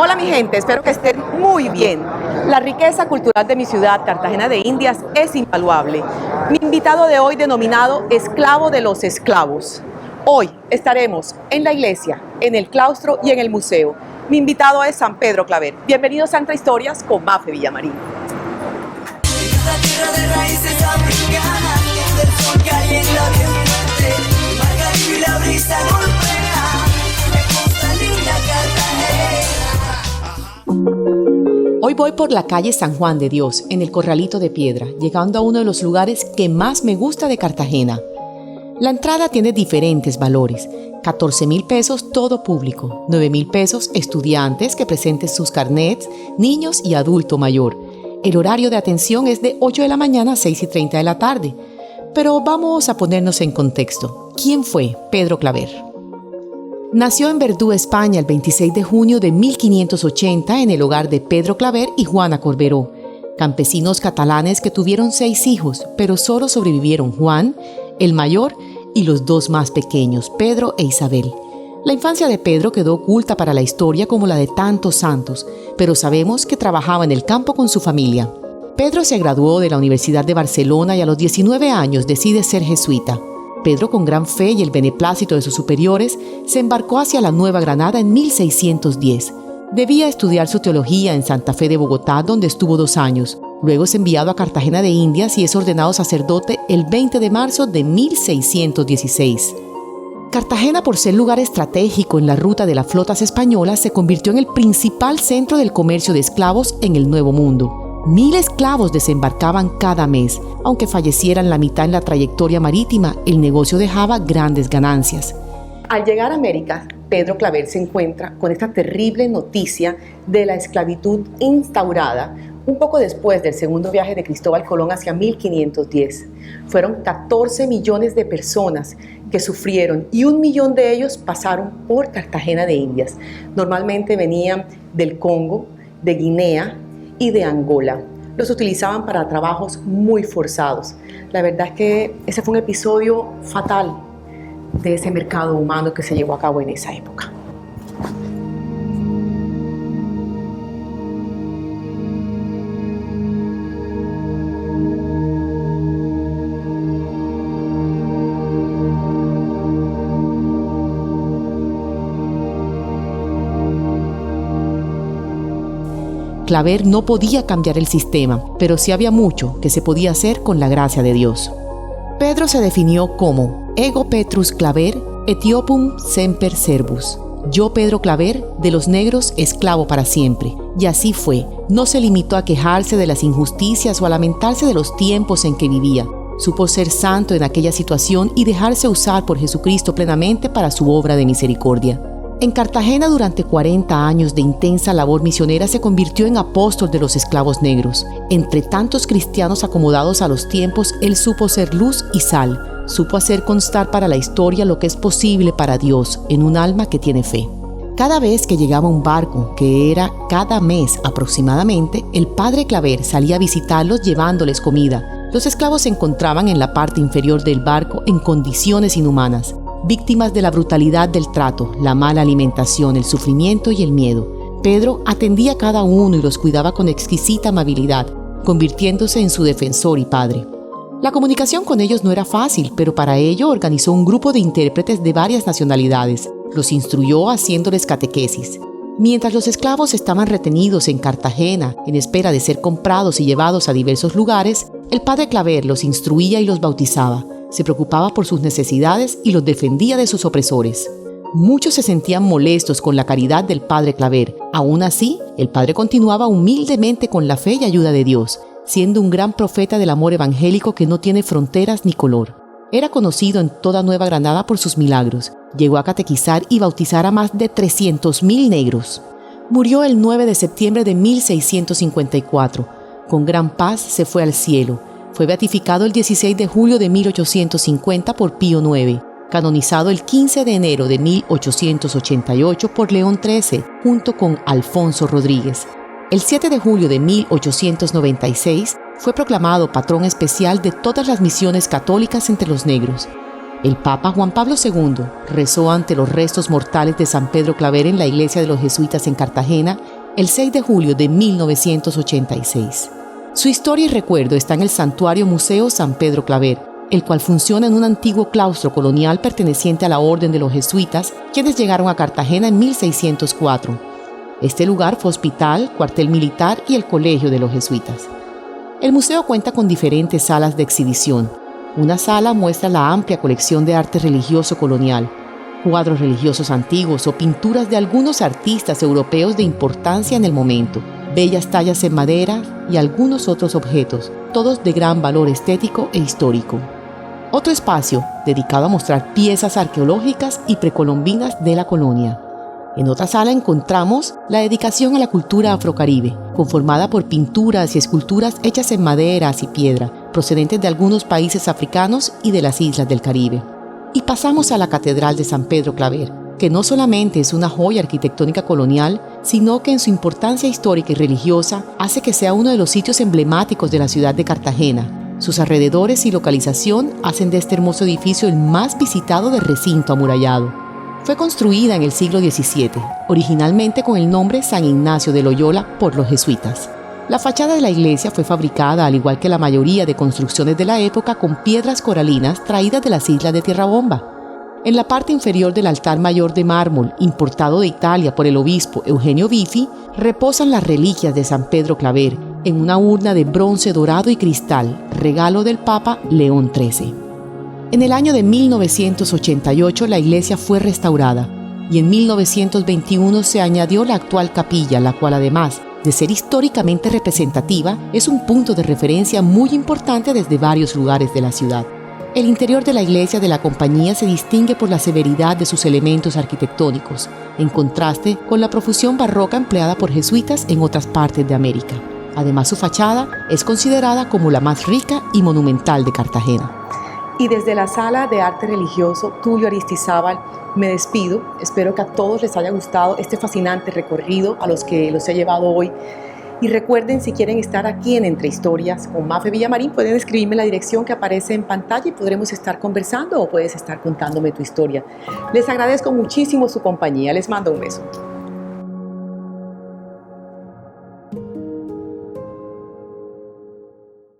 Hola mi gente, espero que estén muy bien. La riqueza cultural de mi ciudad, Cartagena de Indias, es invaluable. Mi invitado de hoy denominado Esclavo de los Esclavos. Hoy estaremos en la iglesia, en el claustro y en el museo. Mi invitado es San Pedro Claver. Bienvenidos a Entre Historias con Mafe Villamarín. Esta tierra de raíces africanas, donde el sol calienta bien fuerte, el mar Caribe y la brisa golpea, me consta linda Cartagena. Hoy voy por la calle San Juan de Dios, en el Corralito de Piedra, llegando a uno de los lugares que más me gusta de Cartagena. La entrada tiene diferentes valores: 14,000 pesos todo público, 9,000 pesos estudiantes que presenten sus carnets, niños y adulto mayor. El horario de atención es de 8 de la mañana a 6:30 de la tarde. Pero vamos a ponernos en contexto. ¿Quién fue Pedro Claver? Nació en Verdú, España, el 26 de junio de 1580 en el hogar de Pedro Claver y Juana Corberó, campesinos catalanes que tuvieron 6 hijos, pero solo sobrevivieron Juan, el mayor, y los 2 más pequeños, Pedro e Isabel. La infancia de Pedro quedó oculta para la historia como la de tantos santos, pero sabemos que trabajaba en el campo con su familia. Pedro se graduó de la Universidad de Barcelona y a los 19 años decide ser jesuita. Pedro, con gran fe y el beneplácito de sus superiores, se embarcó hacia la Nueva Granada en 1610. Debía estudiar su teología en Santa Fe de Bogotá, donde estuvo 2 años. Luego es enviado a Cartagena de Indias y es ordenado sacerdote el 20 de marzo de 1616. Cartagena, por ser lugar estratégico en la ruta de las flotas españolas, se convirtió en el principal centro del comercio de esclavos en el Nuevo Mundo. 1,000 esclavos desembarcaban cada mes. Aunque fallecieran la mitad en la trayectoria marítima, el negocio dejaba grandes ganancias. Al llegar a América, Pedro Claver se encuentra con esta terrible noticia de la esclavitud instaurada un poco después del segundo viaje de Cristóbal Colón hacia 1510. Fueron 14 millones de personas que sufrieron y 1 millón de ellos pasaron por Cartagena de Indias. Normalmente venían del Congo, de Guinea y de Angola. Los utilizaban para trabajos muy forzados. La verdad es que ese fue un episodio fatal de ese mercado humano que se llevó a cabo en esa época. Claver no podía cambiar el sistema, pero sí había mucho que se podía hacer con la gracia de Dios. Pedro se definió como Ego Petrus Claver, Etiopum semper servus. Yo, Pedro Claver, de los negros, esclavo para siempre. Y así fue. No se limitó a quejarse de las injusticias o a lamentarse de los tiempos en que vivía. Supo ser santo en aquella situación y dejarse usar por Jesucristo plenamente para su obra de misericordia. En Cartagena, durante 40 años de intensa labor misionera, se convirtió en apóstol de los esclavos negros. Entre tantos cristianos acomodados a los tiempos, él supo ser luz y sal. Supo hacer constar para la historia lo que es posible para Dios en un alma que tiene fe. Cada vez que llegaba un barco, que era cada mes aproximadamente, el padre Claver salía a visitarlos llevándoles comida. Los esclavos se encontraban en la parte inferior del barco en condiciones inhumanas, víctimas de la brutalidad del trato, la mala alimentación, el sufrimiento y el miedo. Pedro atendía a cada uno y los cuidaba con exquisita amabilidad, convirtiéndose en su defensor y padre. La comunicación con ellos no era fácil, pero para ello organizó un grupo de intérpretes de varias nacionalidades. Los instruyó haciéndoles catequesis. Mientras los esclavos estaban retenidos en Cartagena, en espera de ser comprados y llevados a diversos lugares, el padre Claver los instruía y los bautizaba. Se preocupaba por sus necesidades y los defendía de sus opresores. Muchos se sentían molestos con la caridad del padre Claver. Aún así, el padre continuaba humildemente con la fe y ayuda de Dios, siendo un gran profeta del amor evangélico que no tiene fronteras ni color. Era conocido en toda Nueva Granada por sus milagros. Llegó a catequizar y bautizar a más de 300,000 negros. Murió el 9 de septiembre de 1654. Con gran paz se fue al cielo. Fue beatificado el 16 de julio de 1850 por Pío IX, canonizado el 15 de enero de 1888 por León XIII, junto con Alfonso Rodríguez. El 7 de julio de 1896 fue proclamado patrón especial de todas las misiones católicas entre los negros. El Papa Juan Pablo II rezó ante los restos mortales de San Pedro Claver en la iglesia de los jesuitas en Cartagena el 6 de julio de 1986. Su historia y recuerdo está en el Santuario Museo San Pedro Claver, el cual funciona en un antiguo claustro colonial perteneciente a la Orden de los Jesuitas, quienes llegaron a Cartagena en 1604. Este lugar fue hospital, cuartel militar y el colegio de los jesuitas. El museo cuenta con diferentes salas de exhibición. Una sala muestra la amplia colección de arte religioso colonial, cuadros religiosos antiguos o pinturas de algunos artistas europeos de importancia en el momento, bellas tallas en madera y algunos otros objetos, todos de gran valor estético e histórico. Otro espacio dedicado a mostrar piezas arqueológicas y precolombinas de la colonia. En otra sala encontramos la dedicación a la cultura afrocaribe, conformada por pinturas y esculturas hechas en maderas y piedra, procedentes de algunos países africanos y de las islas del Caribe. Y pasamos a la Catedral de San Pedro Claver, que no solamente es una joya arquitectónica colonial, sino que en su importancia histórica y religiosa hace que sea uno de los sitios emblemáticos de la ciudad de Cartagena. Sus alrededores y localización hacen de este hermoso edificio el más visitado del recinto amurallado. Fue construida en el siglo XVII, originalmente con el nombre San Ignacio de Loyola por los jesuitas. La fachada de la iglesia fue fabricada, al igual que la mayoría de construcciones de la época, con piedras coralinas traídas de las islas de Tierra Bomba. En la parte inferior del altar mayor de mármol, importado de Italia por el obispo Eugenio Bifi, reposan las reliquias de San Pedro Claver en una urna de bronce dorado y cristal, regalo del Papa León XIII. En el año de 1988 la iglesia fue restaurada y en 1921 se añadió la actual capilla, la cual además de ser históricamente representativa, es un punto de referencia muy importante desde varios lugares de la ciudad. El interior de la iglesia de la compañía se distingue por la severidad de sus elementos arquitectónicos, en contraste con la profusión barroca empleada por jesuitas en otras partes de América. Además, su fachada es considerada como la más rica y monumental de Cartagena. Y desde la Sala de Arte Religioso Tulio Aristizábal me despido. Espero que a todos les haya gustado este fascinante recorrido a los que los he llevado hoy. Y recuerden, si quieren estar aquí en Entre Historias con Mafe Villamarín, pueden escribirme la dirección que aparece en pantalla y podremos estar conversando o puedes estar contándome tu historia. Les agradezco muchísimo su compañía. Les mando un beso.